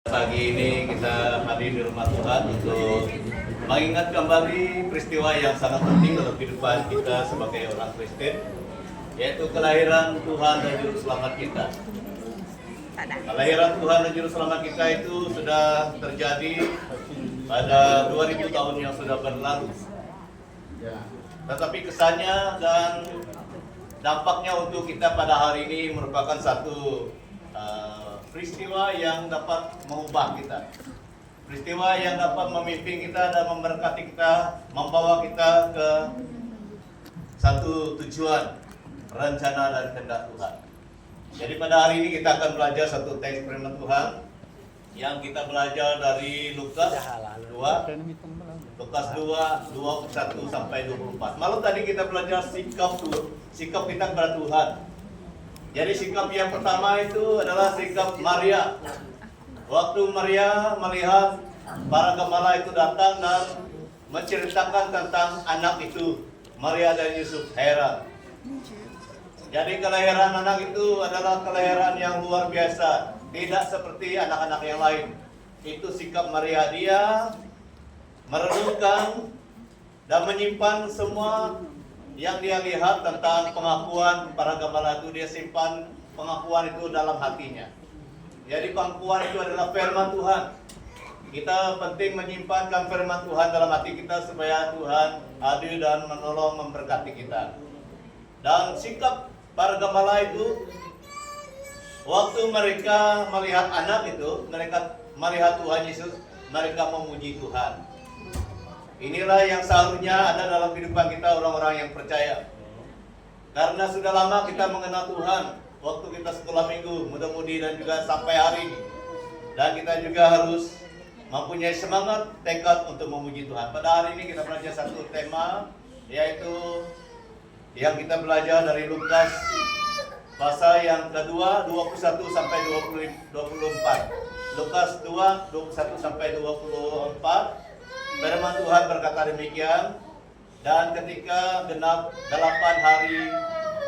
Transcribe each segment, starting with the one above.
Pagi ini kita hadir di rumah Tuhan untuk mengingat kembali peristiwa yang sangat penting dalam kehidupan kita sebagai orang Kristen, yaitu kelahiran Tuhan dan Juru Selamat kita. Kelahiran Tuhan dan Juru Selamat kita itu sudah terjadi pada 2000 tahun yang sudah berlalu. Tetapi kesannya dan dampaknya untuk kita pada hari ini merupakan satu peristiwa yang dapat mengubah kita, peristiwa yang dapat memimpin kita dan memberkati kita, membawa kita ke satu tujuan, rencana dan kehendak Tuhan. Jadi pada hari ini kita akan belajar satu teks firman Tuhan yang kita belajar dari Lukas 2, 21 sampai 24. Malam tadi kita belajar sikap kita kepada Tuhan. Jadi sikap yang pertama itu adalah sikap Maria. Waktu Maria melihat para gembala itu datang dan menceritakan tentang anak itu, Maria dan Yusuf heran. Jadi kelahiran anak itu adalah kelahiran yang luar biasa, tidak seperti anak-anak yang lain. Itu sikap Maria, dia merenungkan dan menyimpan semua yang dia lihat tentang pengakuan para gembala itu, dia simpan pengakuan itu dalam hatinya. Jadi pengakuan itu adalah firman Tuhan. Kita penting menyimpankan firman Tuhan dalam hati kita supaya Tuhan hadir dan menolong memberkati kita. Dan sikap para gembala itu, waktu mereka melihat anak itu, mereka melihat Tuhan Yesus, mereka memuji Tuhan. Inilah yang seharusnya ada dalam kehidupan kita orang-orang yang percaya. Karena sudah lama kita mengenal Tuhan, waktu kita sekolah minggu, mudah-mudi dan juga sampai hari ini. Dan kita juga harus mempunyai semangat, tekad untuk memuji Tuhan. Pada hari ini kita belajar satu tema, yaitu yang kita belajar dari Lukas pasal yang kedua, 21 sampai 24. Lukas 2, 21 sampai 24. Firman Tuhan berkata demikian, dan ketika genap 8 hari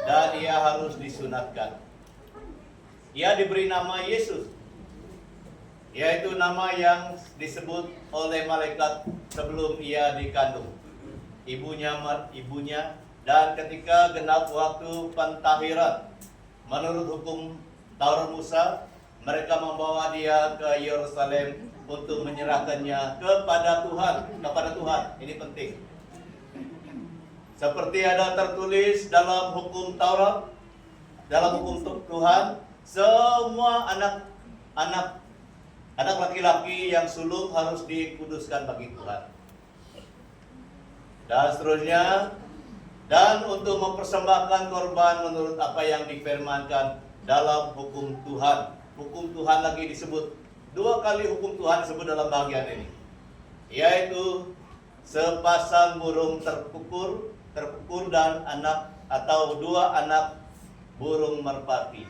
dan ia harus disunatkan, ia diberi nama Yesus, yaitu nama yang disebut oleh malaikat sebelum ia dikandung ibunya. Dan ketika genap waktu pentahiran menurut hukum Taurat Musa, mereka membawa dia ke Yerusalem untuk menyerahkannya kepada Tuhan. Ini penting. Seperti ada tertulis dalam hukum Taurat, dalam hukum Tuhan, semua anak laki-laki yang sulung harus dikuduskan bagi Tuhan. Dan seterusnya, dan untuk mempersembahkan korban menurut apa yang difirmankan dalam hukum Tuhan. Hukum Tuhan lagi disebut, 2 kali hukum Tuhan disebut dalam bagian ini, yaitu sepasang burung terpukur dan anak atau 2 anak burung merpati.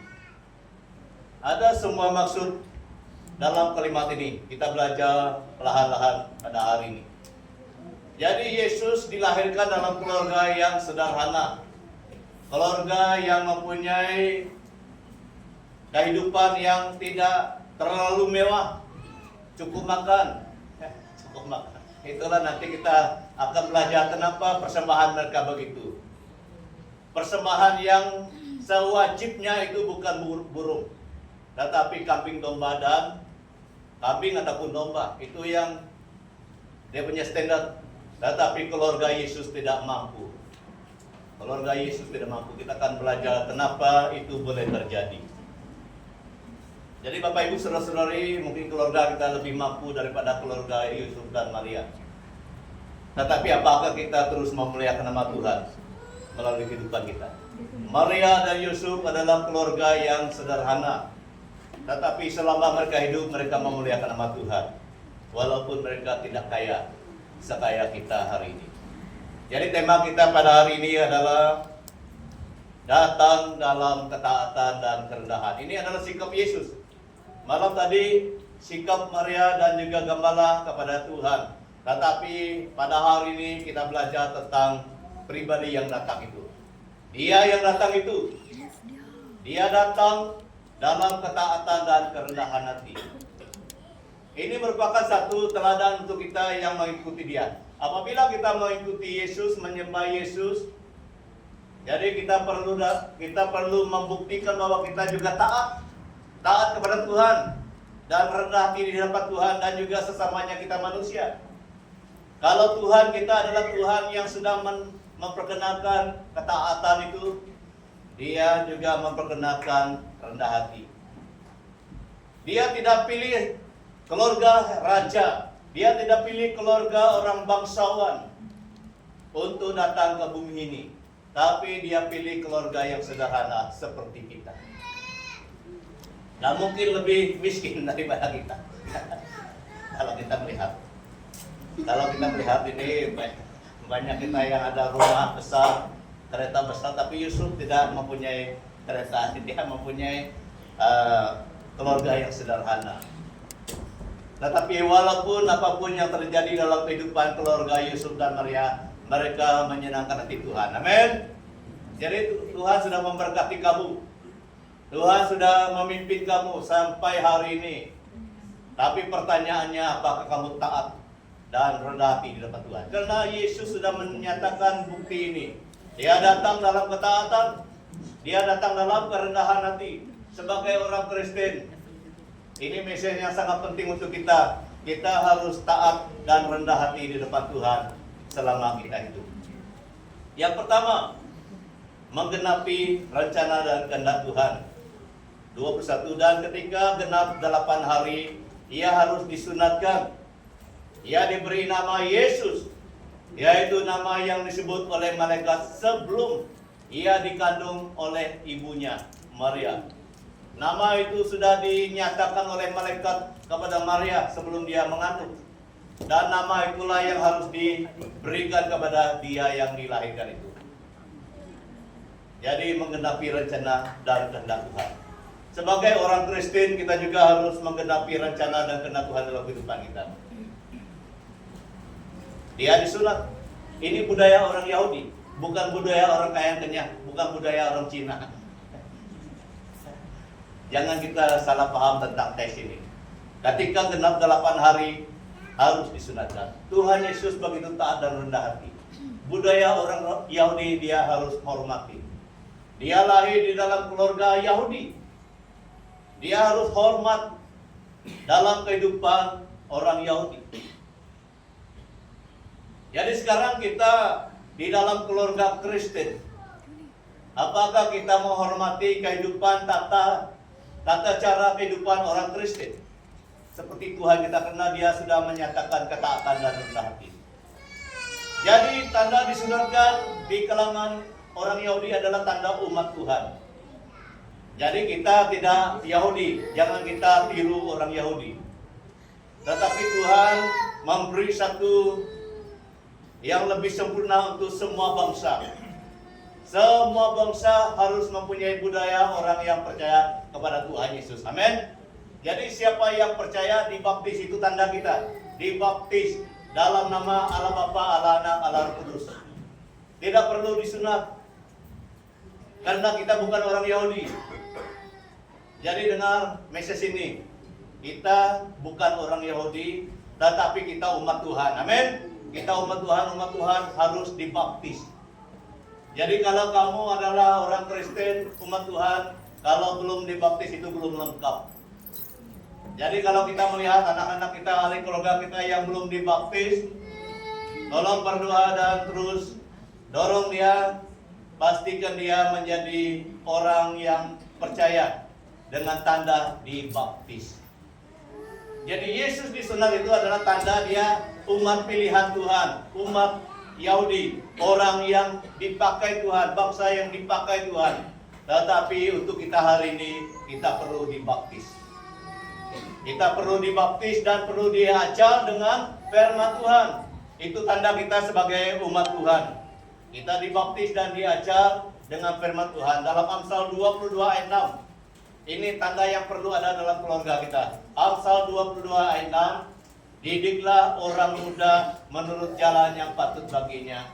Ada semua maksud dalam kalimat ini. Kita belajar perlahan-lahan pada hari ini. Jadi Yesus dilahirkan dalam keluarga yang sederhana, keluarga yang mempunyai kehidupan yang tidak terlalu mewah, cukup makan. Itulah nanti kita akan belajar kenapa persembahan mereka begitu. Persembahan yang sewajibnya itu bukan burung, tetapi kambing domba dan kambing ataupun domba. Itu yang dia punya standar. Tetapi keluarga Yesus tidak mampu. Keluarga Yesus tidak mampu. Kita akan belajar kenapa itu boleh terjadi. Jadi Bapak Ibu saudara-saudari, mungkin keluarga kita lebih mampu daripada keluarga Yusuf dan Maria. Tetapi apakah kita terus memuliakan nama Tuhan melalui kehidupan kita? Maria dan Yusuf adalah keluarga yang sederhana, tetapi selama mereka hidup, mereka memuliakan nama Tuhan. Walaupun mereka tidak kaya sekaya kita hari ini. Jadi tema kita pada hari ini adalah datang dalam ketaatan dan kerendahan. Ini adalah sikap Yesus. Malam tadi sikap Maria dan juga gembala kepada Tuhan. Tetapi pada hari ini kita belajar tentang pribadi yang datang itu. Dia yang datang itu. Dia datang dalam ketaatan dan kerendahan hati. Ini merupakan satu teladan untuk kita yang mengikuti Dia. Apabila kita mengikuti Yesus, menyembah Yesus, jadi kita perlu membuktikan bahwa kita juga taat kepada Tuhan dan rendah hati di hadapan Tuhan dan juga sesamanya kita manusia. Kalau Tuhan kita adalah Tuhan yang sedang memperkenalkan ketaatan itu, Dia juga memperkenalkan rendah hati. Dia tidak pilih keluarga raja, Dia tidak pilih keluarga orang bangsawan untuk datang ke bumi ini, tapi Dia pilih keluarga yang sederhana seperti kita. Nah, mungkin lebih miskin daripada kita. Kalau kita melihat ini banyak kita yang ada rumah besar, kereta besar, tapi Yusuf tidak mempunyai kereta, dia mempunyai keluarga yang sederhana. Tetapi walaupun apapun yang terjadi dalam kehidupan keluarga Yusuf dan Maria, mereka menyenangkan hati Tuhan. Amin. Jadi Tuhan sudah memberkati kamu. Tuhan sudah memimpin kamu sampai hari ini. Tapi pertanyaannya, apakah kamu taat dan rendah hati di depan Tuhan? Karena Yesus sudah menyatakan bukti ini. Dia datang dalam ketaatan, Dia datang dalam kerendahan hati. Sebagai orang Kristen, ini message yang sangat penting untuk kita. Kita harus taat dan rendah hati di depan Tuhan selama kita hidup. Yang pertama, menggenapi rencana dan kehendak Tuhan. 21, dan ketika genap 8 hari, ia harus disunatkan. Ia diberi nama Yesus, yaitu nama yang disebut oleh malaikat sebelum ia dikandung oleh ibunya Maria. Nama itu sudah dinyatakan oleh malaikat kepada Maria sebelum dia mengandung. Dan nama itulah yang harus diberikan kepada dia yang dilahirkan itu. Jadi menggenapi rencana dan kehendak Tuhan. Sebagai orang Kristen, kita juga harus menggenapi rencana dan kehendak Tuhan dalam kehidupan kita. Dia disunat. Ini budaya orang Yahudi, bukan budaya orang kaya kenyang, bukan budaya orang Cina. Jangan kita salah paham tentang teks ini. Ketika genap 8 hari harus disunatkan. Tuhan Yesus begitu taat dan rendah hati. Budaya orang Yahudi dia harus hormati. Dia lahir di dalam keluarga Yahudi. Dia harus hormat dalam kehidupan orang Yahudi. Jadi sekarang kita di dalam keluarga Kristen. Apakah kita menghormati kehidupan tata cara kehidupan orang Kristen? Seperti Tuhan kita, karena Dia sudah menyatakan ketaatan dan rendah hati. Jadi tanda disunatkan di kalangan orang Yahudi adalah tanda umat Tuhan. Jadi kita tidak Yahudi, jangan kita tiru orang Yahudi. Tetapi Tuhan memberi satu yang lebih sempurna untuk semua bangsa. Semua bangsa harus mempunyai budaya orang yang percaya kepada Tuhan Yesus. Amin. Jadi siapa yang percaya, dibaptis, itu tanda kita. Dibaptis dalam nama Allah Bapa, Allah Anak, Allah Roh Kudus. Tidak perlu disunat, karena kita bukan orang Yahudi. Jadi dengar message ini. Kita bukan orang Yahudi, tetapi kita umat Tuhan. Amin. Kita umat Tuhan harus dibaptis. Jadi kalau kamu adalah orang Kristen, umat Tuhan, kalau belum dibaptis itu belum lengkap. Jadi kalau kita melihat anak-anak kita, ahli keluarga kita yang belum dibaptis, tolong berdoa dan terus dorong dia, pastikan dia menjadi orang yang percaya dengan tanda dibaptis. Jadi Yesus disunat itu adalah tanda dia umat pilihan Tuhan, umat Yahudi, orang yang dipakai Tuhan, bangsa yang dipakai Tuhan. Tetapi untuk kita hari ini, kita perlu dibaptis. Kita perlu dibaptis dan perlu diajar dengan firman Tuhan. Itu tanda kita sebagai umat Tuhan. Kita dibaptis dan diajar dengan firman Tuhan. Dalam Amsal 22 ayat 6. Ini tanda yang perlu ada dalam keluarga kita. Amsal 22 ayat 6. Didiklah orang muda menurut jalan yang patut baginya,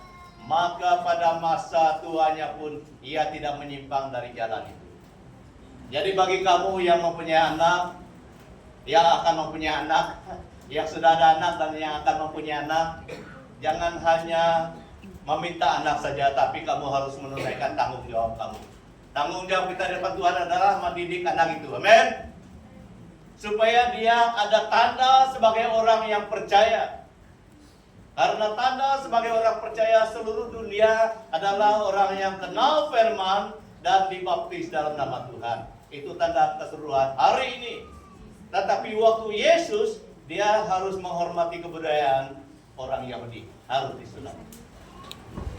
maka pada masa tuanya pun ia tidak menyimpang dari jalan itu. Jadi bagi kamu yang mempunyai anak, yang akan mempunyai anak, yang sudah ada anak dan yang akan mempunyai anak, jangan hanya meminta anak saja, tapi kamu harus menunaikan tanggung jawab kamu. Tanggung jawab kita di depan Tuhan adalah mendidik anak itu. Amin. Supaya dia ada tanda sebagai orang yang percaya. Karena tanda sebagai orang percaya seluruh dunia adalah orang yang kenal firman dan dibaptis dalam nama Tuhan. Itu tanda keseluruhan hari ini. Tetapi waktu Yesus, dia harus menghormati kebudayaan orang Yahudi. Harus disunat.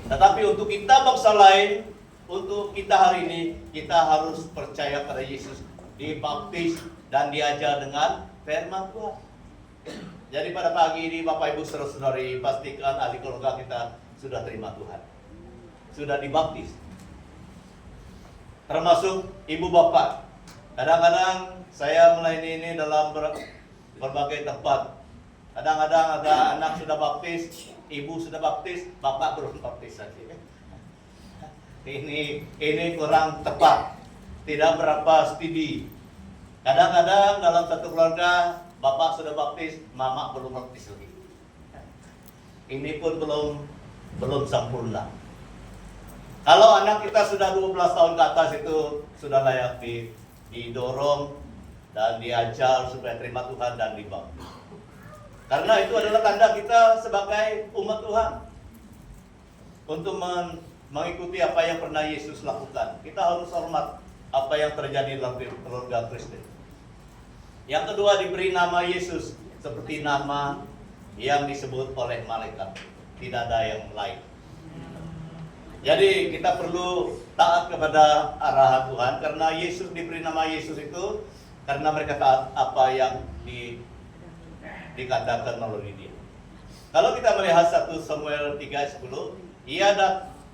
Tetapi untuk kita bangsa lain, untuk kita hari ini, kita harus percaya pada Yesus, dibaptis dan diajar dengan firman Tuhan. Jadi pada pagi ini Bapak Ibu saudara-saudari, pastikan ahli keluarga kita sudah terima Tuhan, sudah dibaptis. Termasuk ibu bapak. Kadang-kadang saya melayani ini dalam berbagai tempat. Kadang-kadang ada anak sudah baptis, ibu sudah baptis, bapak belum baptis saja. Ini kurang tepat, tidak berapa studi. Kadang-kadang dalam satu keluarga bapak sudah baptis, mama belum baptis lagi. Ini pun belum sempurna. Kalau anak kita sudah 12 tahun ke atas itu sudah layak didorong dan diajar supaya terima Tuhan dan dibaptis. Karena itu adalah tanda kita sebagai umat Tuhan untuk mengikuti apa yang pernah Yesus lakukan. Kita harus hormat apa yang terjadi dalam keluarga Kristen. Yang kedua, diberi nama Yesus seperti nama yang disebut oleh malaikat. Tidak ada yang lain. Jadi kita perlu taat kepada arahan Tuhan, karena Yesus diberi nama Yesus itu karena mereka taat apa yang dikatakan melalui dia. Kalau kita melihat 1 Samuel 3:10,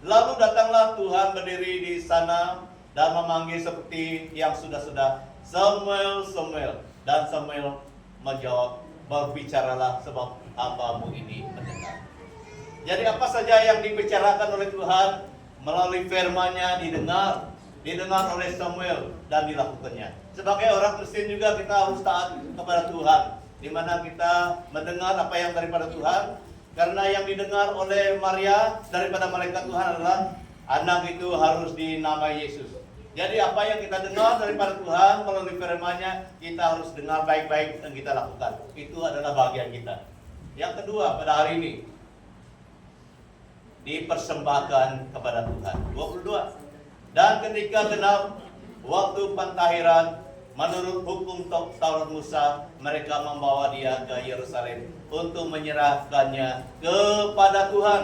lalu datanglah Tuhan berdiri di sana dan memanggil seperti yang sudah-sudah, Samuel, Samuel. Dan Samuel menjawab, berbicaralah sebab hambamu ini mendengar. Jadi apa saja yang dibicarakan oleh Tuhan melalui firman-Nya didengar oleh Samuel dan dilakukannya. Sebagai orang Kristen juga kita harus taat kepada Tuhan, di mana kita mendengar apa yang daripada Tuhan, karena yang didengar oleh Maria daripada malaikat Tuhan adalah anak itu harus dinamai Yesus. Jadi apa yang kita dengar daripada Tuhan melalui firman-Nya, kita harus dengar baik-baik dan kita lakukan. Itu adalah bagian kita. Yang kedua, pada hari ini dipersembahkan kepada Tuhan. 22. Dan ketika genap waktu pentahiran menurut hukum Taurat Musa, mereka membawa dia ke Yerusalem untuk menyerahkannya kepada Tuhan.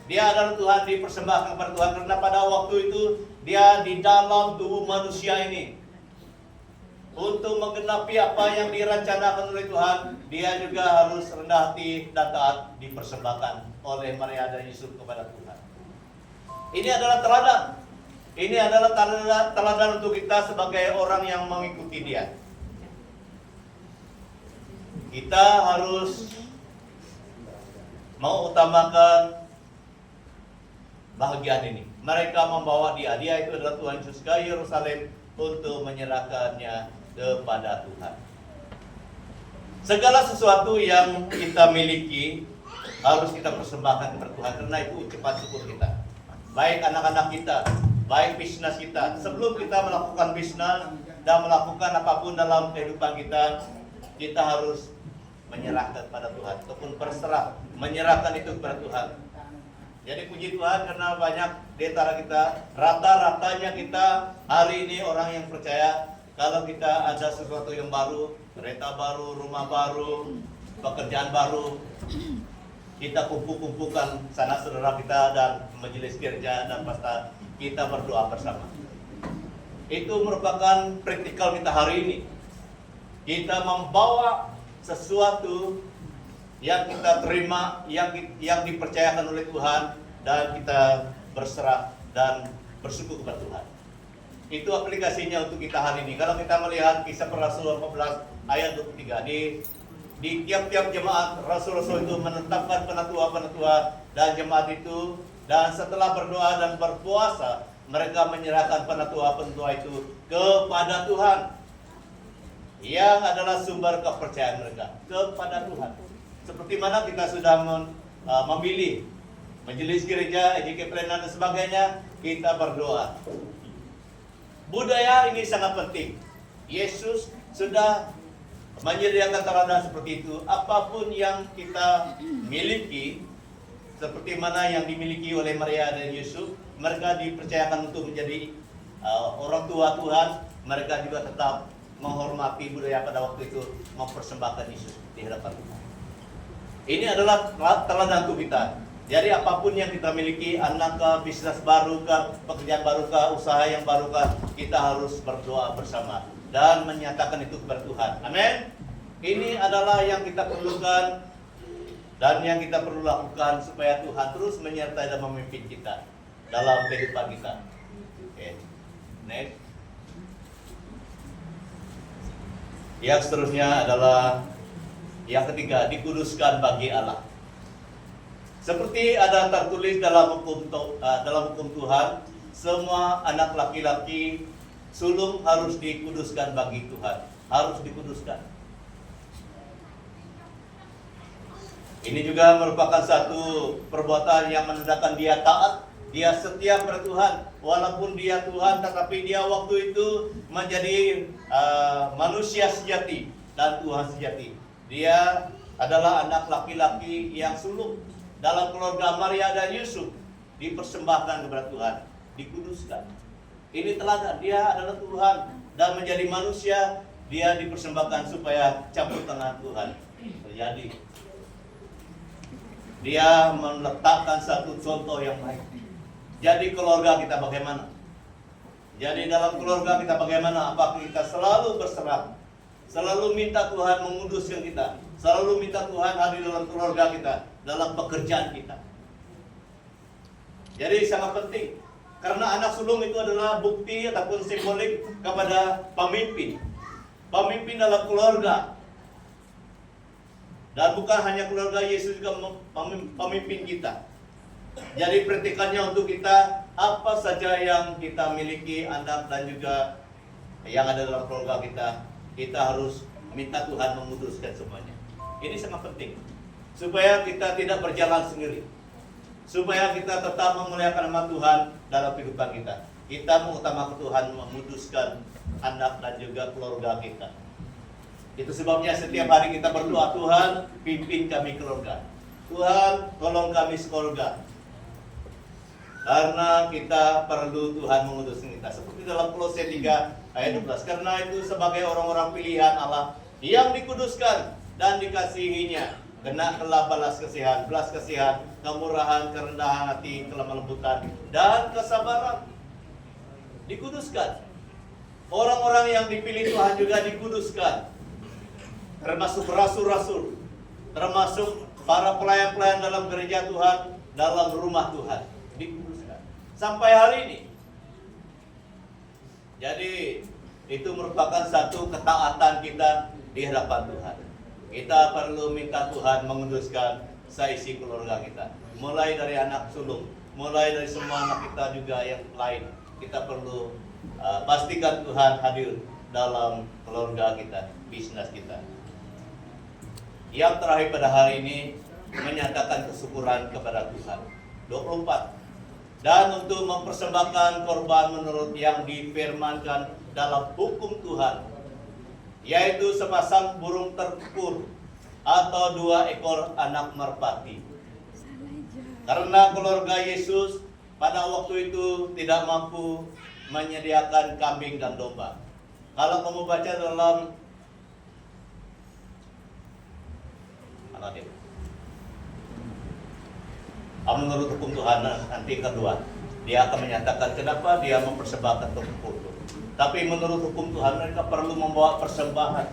Dia adalah Tuhan, dipersembahkan kepada Tuhan karena pada waktu itu dia di dalam tubuh manusia ini. Untuk menggenapi apa yang dirancanakan oleh Tuhan, dia juga harus rendah hati dan taat, dipersembahkan oleh Maria dan Yusuf kepada Tuhan. Ini adalah teladan. Ini adalah teladan untuk kita sebagai orang yang mengikuti dia. Kita harus mengutamakan bahagian ini. Mereka membawa dia itu adalah Tuhan Yesus ke Yerusalem untuk menyerahkannya kepada Tuhan. Segala sesuatu yang kita miliki harus kita persembahkan kepada Tuhan, karena itu ucapan syukur kita. Baik anak-anak kita, baik bisnis kita. Sebelum kita melakukan bisnis dan melakukan apapun dalam kehidupan kita, kita harus menyerahkan kepada Tuhan, ataupun berserah, menyerahkan itu kepada Tuhan. Jadi puji Tuhan karena banyak di antara kita, rata-ratanya kita hari ini orang yang percaya, kalau kita ada sesuatu yang baru, kereta baru, rumah baru, pekerjaan baru, kita kumpulkan sanak saudara kita dan majelis gereja dan pasta kita berdoa bersama. Itu merupakan praktikal kita hari ini. Kita membawa sesuatu yang kita terima, yang dipercayakan oleh Tuhan, dan kita berserah dan bersyukur kepada Tuhan. Itu aplikasinya untuk kita hari ini. Kalau kita melihat Kisah Para Rasul 14 ayat 23, di tiap-tiap jemaat rasul-rasul itu menetapkan penatua-penatua dan jemaat itu, dan setelah berdoa dan berpuasa, mereka menyerahkan penatua-penatua itu kepada Tuhan. yang adalah sumber kepercayaan mereka kepada Tuhan. Seperti mana kita sudah memilih majelis gereja, EJK Pelayanan dan sebagainya, kita berdoa. Budaya ini sangat penting. Yesus sudah menyediakan teladan seperti itu. Apapun yang kita miliki, seperti mana yang dimiliki oleh Maria dan Yusuf, mereka dipercayakan untuk menjadi orang tua Tuhan. Mereka juga tetap menghormati budaya pada waktu itu, mempersembahkan Yesus di hadapan Tuhan. Ini adalah teladan untuk kita. Jadi apapun yang kita miliki, anak kah, bisnis baru kah, pekerjaan baru kah, usaha yang baru kah, kita harus berdoa bersama dan menyatakan itu kepada Tuhan. Amin. Ini adalah yang kita perlukan dan yang kita perlu lakukan supaya Tuhan terus menyertai dan memimpin kita dalam kehidupan kita. Oke. Next. Yang seterusnya adalah yang ketiga, dikuduskan bagi Allah. Seperti ada tertulis dalam hukum Tuhan, semua anak laki-laki sulung harus dikuduskan bagi Tuhan, harus dikuduskan. Ini juga merupakan satu perbuatan yang menandakan dia taat, dia setia pada Tuhan. Walaupun dia Tuhan, tetapi dia waktu itu menjadi manusia sejati dan Tuhan sejati. Dia adalah anak laki-laki yang sulung. Dalam keluarga Maria dan Yusuf dipersembahkan kepada Tuhan, dikuduskan. Ini teladan, dia adalah Tuhan dan menjadi manusia, dia dipersembahkan supaya campur tangan Tuhan terjadi. Dia meletakkan satu contoh yang baik. Jadi keluarga kita bagaimana? Jadi dalam keluarga kita bagaimana? Apakah kita selalu berserah? Selalu minta Tuhan menguduskan kita. Selalu minta Tuhan hadir dalam keluarga kita, dalam pekerjaan kita. Jadi sangat penting. Karena anak sulung itu adalah bukti ataupun simbolik kepada pemimpin. Pemimpin dalam keluarga. Dan bukan hanya keluarga, Yesus juga pemimpin kita. Jadi perhatikannya untuk kita, apa saja yang kita miliki, anak dan juga yang ada dalam keluarga kita, kita harus minta Tuhan menguduskan semuanya. Ini sangat penting. Supaya kita tidak berjalan sendiri. Supaya kita tetap memuliakan nama Tuhan dalam kehidupan kita. Kita mengutamakan Tuhan menguduskan anak dan juga keluarga kita. Itu sebabnya setiap hari kita berdoa, Tuhan pimpin kami keluarga. Tuhan tolong kami sekeluarga. Karena kita perlu Tuhan menguduskan kita. Seperti dalam Kolose 3 ayat 12. Karena itu sebagai orang-orang pilihan Allah yang dikuduskan dan dikasihinya, kenakanlah belas kasihan, kemurahan, kerendahan hati, kelemah lembutan, dan kesabaran. Dikuduskan. Orang-orang yang dipilih Tuhan juga dikuduskan. Termasuk rasul-rasul, termasuk para pelayan-pelayan dalam gereja Tuhan, dalam rumah Tuhan, dikuduskan. Sampai hari ini. Jadi itu merupakan satu ketaatan kita di hadapan Tuhan. Kita perlu minta Tuhan menguduskan seisi keluarga kita. Mulai dari anak sulung, mulai dari semua anak kita juga yang lain. Kita perlu pastikan Tuhan hadir dalam keluarga kita, bisnis kita. Yang terakhir pada hari ini, menyatakan kesyukuran kepada Tuhan. 24. Dan untuk mempersembahkan korban menurut yang difirmankan dalam hukum Tuhan, yaitu sepasang burung terkukur atau 2 ekor anak merpati. Karena keluarga Yesus pada waktu itu tidak mampu menyediakan kambing dan domba. Kalau kamu baca dalam menurut hukum Tuhan nanti kedua, dia akan menyatakan kenapa dia mempersembahkan terkukur. Tapi menurut hukum Tuhan mereka perlu membawa persembahan.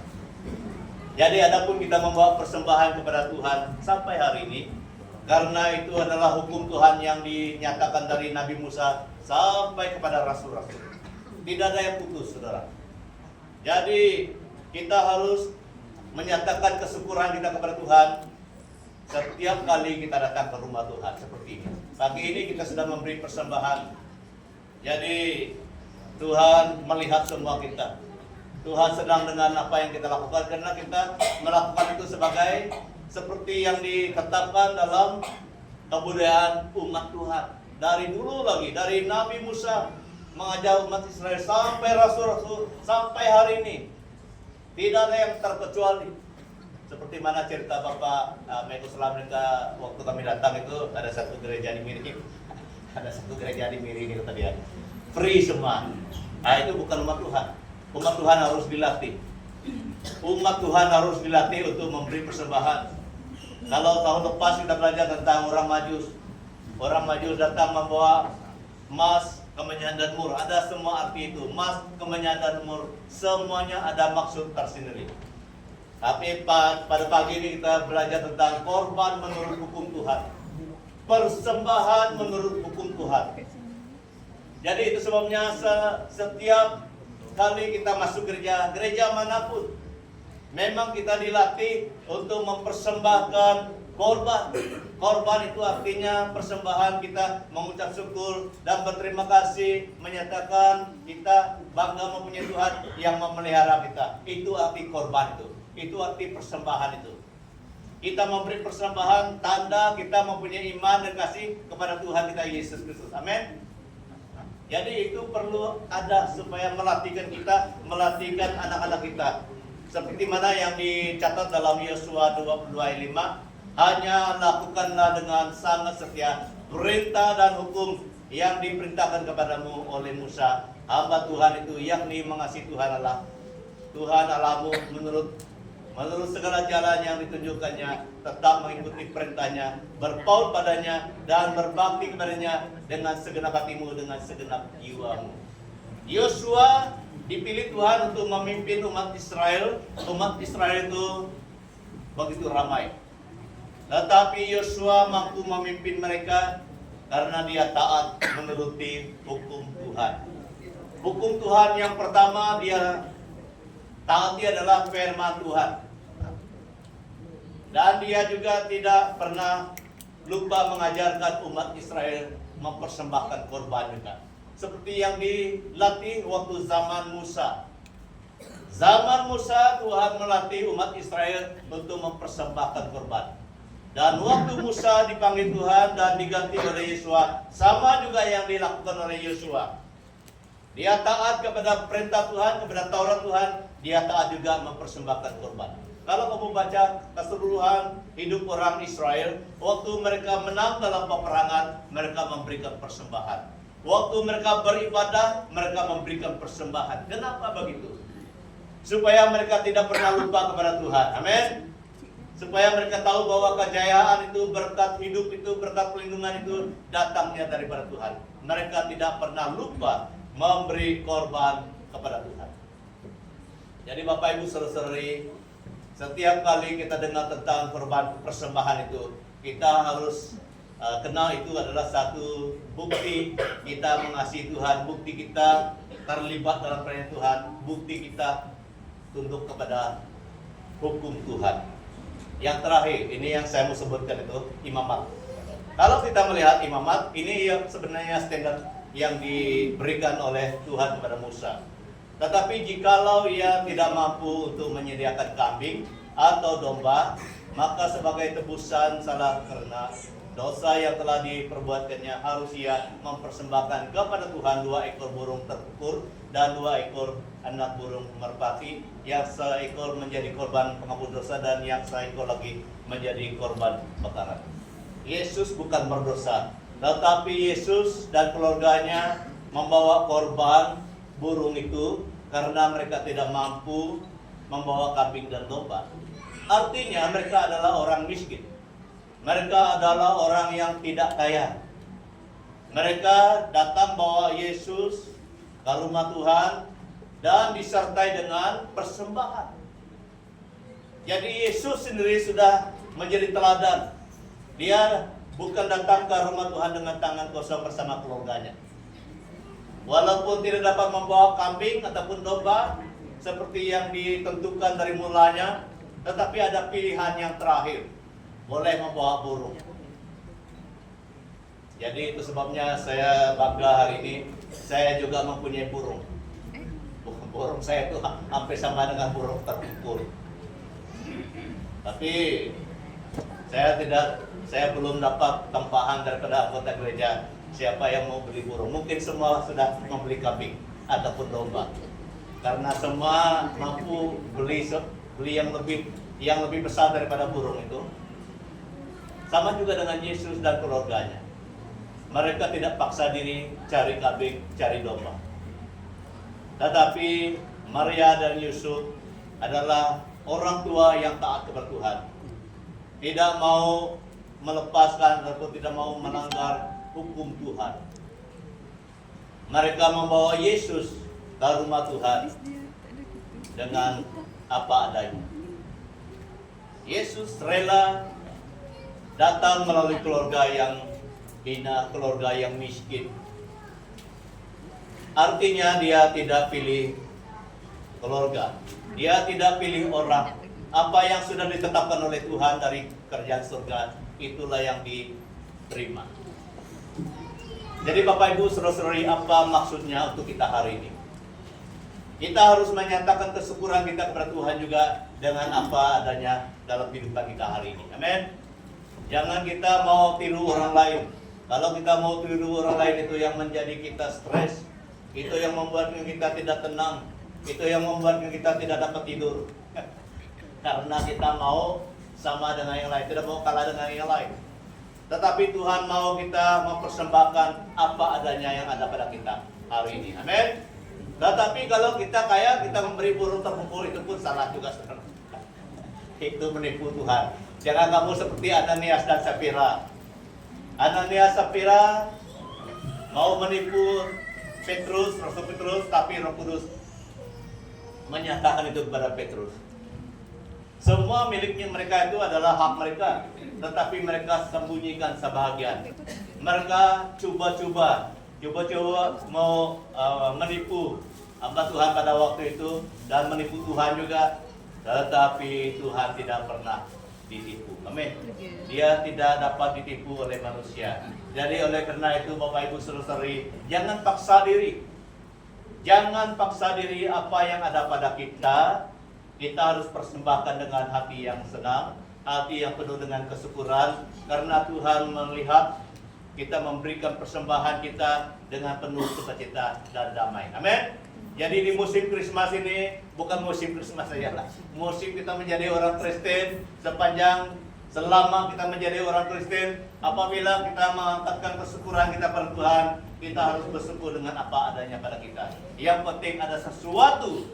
Jadi adapun kita membawa persembahan kepada Tuhan sampai hari ini, karena itu adalah hukum Tuhan yang dinyatakan dari Nabi Musa sampai kepada rasul-rasul. Tidak ada yang putus, saudara. Jadi kita harus menyatakan kesyukuran kita kepada Tuhan setiap kali kita datang ke rumah Tuhan seperti ini. Pagi ini kita sudah memberi persembahan. Jadi Tuhan melihat semua kita. Tuhan senang dengan apa yang kita lakukan karena kita melakukan itu sebagai seperti yang ditetapkan dalam kebudayaan umat Tuhan. Dari dulu lagi, dari Nabi Musa mengajar umat Israel sampai rasul-rasul sampai hari ini. Tidak ada yang terkecuali. Seperti mana cerita Bapak Meko Selamika waktu kami datang itu ada satu gereja di Miri. Ada satu gereja di Miri itu tadi ya. Free semua. Nah itu bukan umat Tuhan. Umat Tuhan harus dilatih. Umat Tuhan harus dilatih untuk memberi persembahan. Kalau tahun lepas kita belajar tentang orang Majus. Orang Majus datang membawa emas, kemenyan dan mur. Ada semua arti itu. Emas, kemenyan dan mur. Semuanya ada maksud tersendiri. Tapi pada pagi ini kita belajar tentang korban menurut hukum Tuhan. Persembahan menurut hukum Tuhan. Jadi itu sebabnya setiap kali kita masuk gereja manapun, memang kita dilatih untuk mempersembahkan korban. Korban itu artinya persembahan, kita mengucap syukur dan berterima kasih, menyatakan kita bangga mempunyai Tuhan yang memelihara kita. Itu arti korban itu. Itu arti persembahan itu. Kita memberi persembahan tanda kita mempunyai iman dan kasih kepada Tuhan kita Yesus Kristus. Amin. Jadi itu perlu ada supaya melatihkan kita, melatihkan anak-anak kita. Seperti mana yang dicatat dalam Yosua 22:5, hanya lakukanlah dengan sangat setia perintah dan hukum yang diperintahkan kepadamu oleh Musa, hamba Tuhan itu, yakni mengasihi Tuhan Allahmu menurut segala jalan yang ditunjukkannya, tetap mengikuti perintahnya, berpaut padanya, dan berbakti kepadanya dengan segenap hatimu, dengan segenap jiwamu. Yosua dipilih Tuhan untuk memimpin umat Israel. Umat Israel itu begitu ramai. Tetapi Yosua mampu memimpin mereka karena dia taat menuruti hukum Tuhan. Hukum Tuhan yang pertama dia taati adalah firman Tuhan. Dan dia juga tidak pernah lupa mengajarkan umat Israel mempersembahkan korban juga. Seperti yang dilatih waktu zaman Musa. Zaman Musa Tuhan melatih umat Israel untuk mempersembahkan korban. Dan waktu Musa dipanggil Tuhan dan diganti oleh Yosua, sama juga yang dilakukan oleh Yosua. Dia taat kepada perintah Tuhan, kepada Taurat Tuhan, dia taat juga mempersembahkan korban. Kalau kamu baca keseluruhan hidup orang Israel, waktu mereka menang dalam peperangan, mereka memberikan persembahan. Waktu mereka beribadah, mereka memberikan persembahan. Kenapa begitu? Supaya mereka tidak pernah lupa kepada Tuhan. Amin. Supaya mereka tahu bahwa kejayaan itu, berkat hidup itu, berkat pelindungan itu datangnya daripada Tuhan. Mereka tidak pernah lupa memberi korban kepada Tuhan. Jadi Bapak Ibu saudara-saudari, setiap kali kita dengar tentang korban persembahan itu, kita harus kenal itu adalah satu bukti kita mengasihi Tuhan, bukti kita terlibat dalam perintah Tuhan, bukti kita tunduk kepada hukum Tuhan. Yang terakhir, ini yang saya mau sebutkan itu imamat. Kalau kita melihat imamat, ini yang sebenarnya standar yang diberikan oleh Tuhan kepada Musa. Tetapi jikalau ia tidak mampu untuk menyediakan kambing atau domba, maka sebagai tebusan salah karena dosa yang telah diperbuatkannya, harus ia mempersembahkan kepada Tuhan 2 ekor burung terukur dan 2 ekor anak burung merpati, yang seekor menjadi korban pengampun dosa dan yang seekor lagi menjadi korban bakaran. Yesus bukan berdosa, tetapi Yesus dan keluarganya membawa korban burung itu karena mereka tidak mampu membawa kambing dan domba. Artinya mereka adalah orang miskin. Mereka adalah orang yang tidak kaya. Mereka datang bawa Yesus ke rumah Tuhan dan disertai dengan persembahan. Jadi Yesus sendiri sudah menjadi teladan. Dia bukan datang ke rumah Tuhan dengan tangan kosong bersama keluarganya. Walaupun tidak dapat membawa kambing ataupun domba seperti yang ditentukan dari mulanya, tetapi ada pilihan yang terakhir, boleh membawa burung. Jadi itu sebabnya saya bangga hari ini saya juga mempunyai burung. Burung saya itu hampir sama dengan burung terpukul. Tapi saya belum dapat tempahan daripada anggota gereja siapa yang mau beli burung. Mungkin semua sudah membeli kambing ataupun domba. Karena semua mampu beli yang lebih besar daripada burung itu. Sama juga dengan Yesus dan keluarganya. Mereka tidak paksa diri cari kambing, cari domba. Tetapi Maria dan Yusuf adalah orang tua yang taat kepada Tuhan. Tidak mau melepaskan atau tidak mau melanggar hukum Tuhan. Mereka membawa Yesus ke rumah Tuhan dengan apa adanya. Yesus rela datang melalui keluarga yang hina, keluarga yang miskin. Artinya dia tidak pilih keluarga, dia tidak pilih orang. Apa yang sudah ditetapkan oleh Tuhan dari kerjaan surga, itulah yang diterima. Jadi Bapak Ibu, saudara-saudari, apa maksudnya untuk kita hari ini? Kita harus menyatakan kesyukuran kita kepada Tuhan juga dengan apa adanya dalam kehidupan kita hari ini. Amin. Jangan kita mau tiru orang lain. Kalau kita mau tiru orang lain, itu yang menjadi kita stres, itu yang membuat kita tidak tenang, itu yang membuat kita tidak dapat tidur. Karena kita mau sama dengan yang lain, tidak mau kalah dengan yang lain. Tetapi Tuhan mau kita mempersembahkan apa adanya yang ada pada kita hari ini. Amin. Tetapi kalau kita memberi burung terpukul, itu pun salah juga. Itu menipu Tuhan. Jangan kamu seperti Ananias dan Safira. Ananias Safira mau menipu Rasul Petrus, tapi Roh Kudus menyatakan itu kepada Petrus. Semua miliknya mereka itu adalah hak mereka, tetapi mereka sembunyikan sebahagian. Mereka coba-coba mau menipu hamba Tuhan pada waktu itu dan menipu Tuhan juga, tetapi Tuhan tidak pernah ditipu. Amin. Dia tidak dapat ditipu oleh manusia. Jadi oleh karena itu Bapak Ibu saudara-saudari, jangan paksa diri. Jangan paksa diri apa yang ada pada kita. Kita harus persembahkan dengan hati yang senang, hati yang penuh dengan kesyukuran, karena Tuhan melihat kita memberikan persembahan kita dengan penuh sukacita dan damai. Amin. Jadi di musim Krismas ini bukan musim Krismas saja lah. Musim kita menjadi orang Kristen selama kita menjadi orang Kristen, apabila kita mengangkatkan kesyukuran kita pada Tuhan, kita harus bersyukur dengan apa adanya pada kita. Yang penting ada sesuatu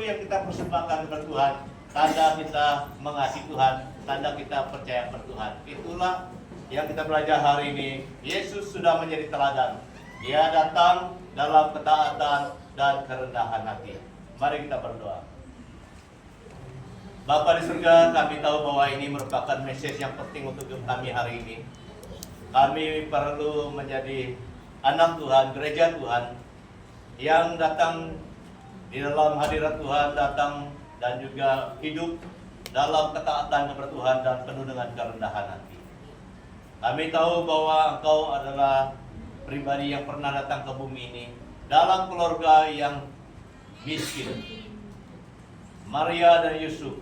yang kita persembahkan kepada Tuhan. Tanda kita mengasihi Tuhan, tanda kita percaya kepada Tuhan. Itulah yang kita belajar hari ini. Yesus sudah menjadi teladan. Dia datang dalam ketaatan dan kerendahan hati. Mari kita berdoa. Bapa di surga, kami tahu bahwa ini merupakan message yang penting untuk kami hari ini. Kami perlu menjadi anak Tuhan, gereja Tuhan, yang datang di dalam hadirat Tuhan, datang dan juga hidup dalam ketaatan kepada Tuhan dan penuh dengan kerendahan hati. Kami tahu bahwa Engkau adalah pribadi yang pernah datang ke bumi ini dalam keluarga yang miskin, Maria dan Yusuf.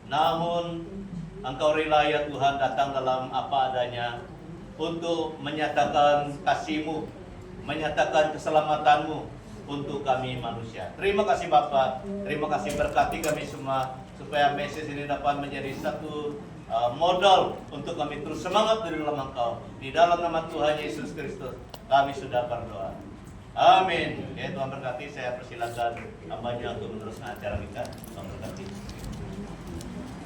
Namun Engkau rela ya Tuhan datang dalam apa adanya untuk menyatakan kasih-Mu, menyatakan keselamatan-Mu untuk kami manusia. Terima kasih Bapa, terima kasih, berkati kami semua supaya message ini dapat menjadi satu modal untuk kami terus semangat di dalam Engkau. Di dalam nama Tuhan Yesus Kristus kami sudah berdoa. Amin. Ya Tuhan berkati, saya persilakan hamba-Nya untuk meneruskan acara kita. Tuhan berkati.